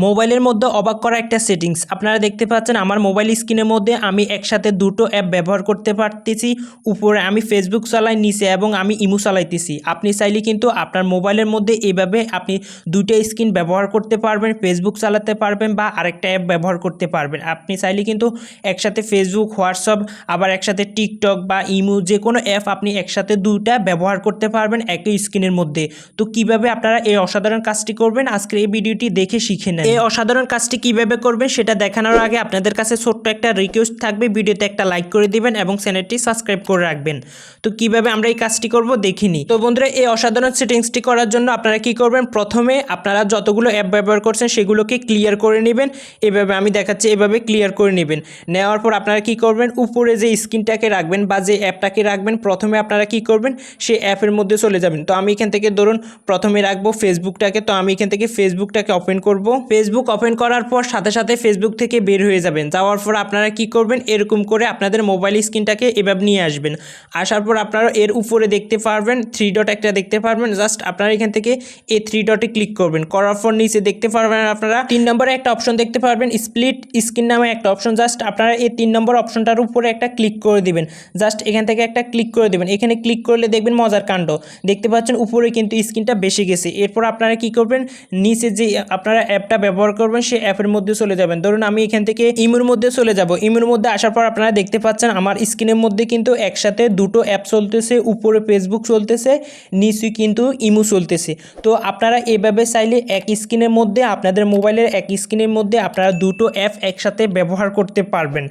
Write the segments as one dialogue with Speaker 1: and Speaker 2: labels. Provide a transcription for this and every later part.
Speaker 1: মোবাইলের মধ্যে অবাক করা একটা সেটিংস আপনারা দেখতে পাচ্ছেন। আমার মোবাইল স্ক্রিনের মধ্যে আমি একসাথে দুটো অ্যাপ ব্যবহার করতে পারতেছি। উপরে আমি ফেসবুক চালাই, নিচে এবং আমি ইমো চালাইতেছি। আপনি চাইলে কিন্তু আপনার মোবাইলের মধ্যে এইভাবে আপনি দুইটা স্ক্রিন ব্যবহার করতে পারবেন, ফেসবুক চালাতে পারবেন বা আরেকটা অ্যাপ ব্যবহার করতে পারবেন। আপনি চাইলে কিন্তু একসাথে ফেসবুক, হোয়াটসঅ্যাপ, আবার একসাথে টিকটক বা ইমো যে কোনো অ্যাপ আপনি একসাথে দুইটা ব্যবহার করতে পারবেন একই স্ক্রিনের মধ্যে। তো কিভাবে আপনারা এই অসাধারণ কাজটি করবেন আজকের এই ভিডিওটি দেখে শিখে নেন। এই অসাধারণ কাজটি কিভাবে করবেন সেটা দেখানোর আগে আপনাদের কাছে ছোট্ট একটা রিকোয়েস্ট থাকবে, ভিডিওতে একটা লাইক করে দিবেন এবং চ্যানেলটি সাবস্ক্রাইব করে রাখবেন। তো কিভাবে আমরা এই কাজটি করব দেখিনি। তো বন্ধুরা, এই অসাধারণ সেটিংসটি করার জন্য আপনারা কি করবেন, প্রথমে আপনারা যতগুলো অ্যাপ ব্যবহার করছেন সেগুলোকে ক্লিয়ার করে নেবেন। এভাবে আমি দেখাচ্ছি, এভাবে ক্লিয়ার করে নেবেন। নেওয়ার পর আপনারা কি করবেন, উপরে যে স্ক্রিনটাকে রাখবেন বা যে অ্যাপটাকে রাখবেন, প্রথমে আপনারা কি করবেন সেই অ্যাপের মধ্যে চলে যাবেন। তো আমি এখান থেকে ধরুন প্রথমে রাখবো ফেসবুকটাকে। তো আমি এখান থেকে ফেসবুকটাকে ওপেন করব। ফেসবুক ওপেন করার পর সাথে সাথে ফেসবুক থেকে বের হয়ে যাবেন। যাওয়ার পর আপনারা কি করবেন, এরকম করে আপনাদের মোবাইল স্ক্রিনটাকে এভাবে নিয়ে আসবেন। আসার পর আপনারা এর উপরে দেখতে পারবেন থ্রি ডট একটা দেখতে পারবেন। জাস্ট আপনারা এখান থেকে এই থ্রি ডটে ক্লিক করবেন। করার পর নিচে দেখতে পারবেন আপনারা 3 নম্বরে একটা অপশন দেখতে পারবেন, স্প্লিট স্ক্রিন নামে একটা অপশন। জাস্ট আপনারা এই 3 নম্বর অপশনটার উপরে একটা ক্লিক করে দিবেন। জাস্ট এখান থেকে একটা ক্লিক করে দেবেন। এখানে ক্লিক করলে দেখবেন মজার কাণ্ড দেখতে পাচ্ছেন, উপরে কিন্তু স্ক্রিনটা বেশি গেছে। এরপর আপনারা কি করবেন, নিচে যে আপনারা অ্যাপটা ব্যবহার করবেন সেই অ্যাপের মধ্যে চলে যাবেন। ধরুন আমি এখান থেকে ইমোর মধ্যে চলে যাব। ইমোর মধ্যে আসার পর আপনারা দেখতে পাচ্ছেন আমার স্ক্রিনের মধ্যে কিন্তু একসাথে দুটো অ্যাপ চলতেছে, উপরে ফেসবুক চলতেছে, নিচে কিন্তু ইমো চলতেছে। তো আপনারা এইভাবে চাইলে এক স্ক্রিনের মধ্যে আপনাদের মোবাইলের এক স্ক্রিনের মধ্যে আপনারা দুটো অ্যাপ একসাথে ব্যবহার করতে পারবেন।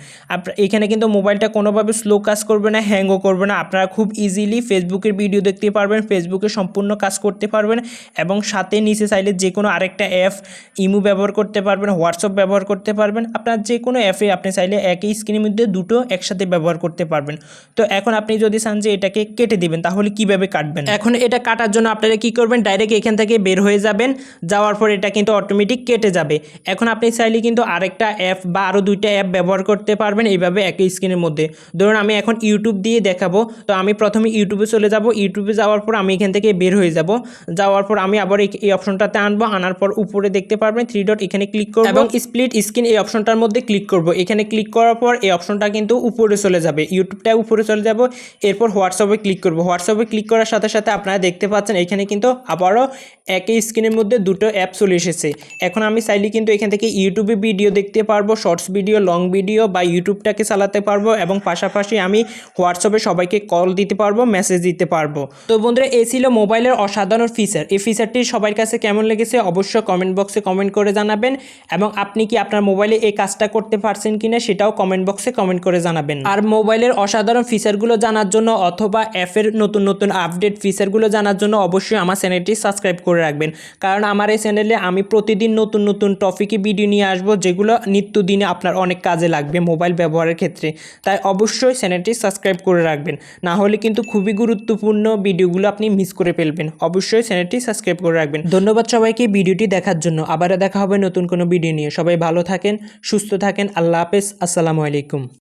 Speaker 1: এখানে কিন্তু মোবাইলটা কোনোভাবে স্লো কাজ করবে না, হ্যাংও করবে না। আপনারা খুব ইজিলি ফেসবুকের ভিডিও দেখতে পারবেন, ফেসবুকে সম্পূর্ণ কাজ করতে পারবেন এবং সাথে নিচে চাইলে যে কোনো আরেকটা অ্যাপ ইমো ব্যবহার করতে পারবেন, হোয়াটসঅ্যাপ ব্যবহার করতে পারবেন। আপনার যে কোনো অ্যাপে আপনি চাইলে একই স্ক্রিনের মধ্যে দুটো একসাথে ব্যবহার করতে পারবেন। তো এখন আপনি যদি চান যে এটাকে কেটে দিবেন তাহলে কিভাবে কাটবেন। এখন এটা কাটার জন্য আপনারা কি করবেন, ডাইরেক্ট এখান থেকে বের হয়ে যাবেন। যাওয়ার পর এটা কিন্তু অটোমেটিক কেটে যাবে। এখন আপনি চাইলে কিন্তু আরেকটা অ্যাপ বা আরও দুইটা অ্যাপ ব্যবহার করতে পারবেন এইভাবে একই স্ক্রিনের মধ্যে। ধরুন আমি এখন ইউটিউব দিয়ে দেখাবো। তো আমি প্রথমে ইউটিউবে চলে যাব। ইউটিউবে যাওয়ার পর আমি এখান থেকে বের হয়ে যাব। যাওয়ার পর আমি আবার এই অপশনটাতে আনবো। আনার পর উপরে দেখতে পারবেন থ্রি ডট, এখানে ক্লিক করব এবং স্প্লিট স্ক্রিন এই অপশনটার মধ্যে ক্লিক করব। এখানে ক্লিক করার পর এই অপশনটা কিন্তু উপরে চলে যাবে, ইউটিউবটা উপরে চলে যাব। এরপর হোয়াটসঅ্যাপে ক্লিক করব। হোয়াটসঅ্যাপে ক্লিক করার সাথে সাথে আপনারা দেখতে পাচ্ছেন এখানে কিন্তু আবারও একই স্ক্রিনের মধ্যে দুটো অ্যাপ চলে এসেছে। এখন আমি চাইলে কিন্তু এখান থেকে ইউটিউবে ভিডিও দেখতে পারবো, শর্টস ভিডিও, লং ভিডিও বা ইউটিউবটাকে চালাতে পারবো এবং পাশাপাশি আমি হোয়াটসঅ্যাপে সবাইকে কল দিতে পারবো, মেসেজ দিতে পারবো। তো বন্ধুরা, এই ছিল মোবাইলের অসাধারণ ফিচার। এই ফিচারটি সবার কাছে কেমন লেগেছে অবশ্যই কমেন্ট বক্সে কমেন্ট করে জানাবেন এবং আপনি কি আপনার মোবাইলে এই কাজটা করতে পারছেন কিনা সেটাও কমেন্ট বক্সে কমেন্ট করে জানাবেন। আর মোবাইলের অসাধারণ ফিচারগুলো জানার জন্য অথবা অ্যাপের নতুন নতুন আপডেট ফিচারগুলো জানার জন্য অবশ্যই আমার চ্যানেলটি সাবস্ক্রাইব করে রাখবেন, কারণ আমার এই চ্যানেলে আমি প্রতিদিন নতুন নতুন টপিকে ভিডিও নিয়ে আসবো যেগুলো নিত্যদিনে আপনার অনেক কাজে লাগবে মোবাইল ব্যবহারের ক্ষেত্রে। তাই অবশ্যই চ্যানেলটি সাবস্ক্রাইব করে রাখবেন, না হলে কিন্তু খুবই গুরুত্বপূর্ণ ভিডিওগুলো আপনি মিস করে ফেলবেন। অবশ্যই চ্যানেলটি সাবস্ক্রাইব করে রাখবেন। ধন্যবাদ সবাইকে ভিডিওটি দেখার জন্য। আবারও দেখা হবে নতুন কোনো ভিডিও নিয়ে। সবাই ভালো থাকেন, সুস্থ থাকেন। আল্লাহ হাফেজ, আসসালামু আলাইকুম।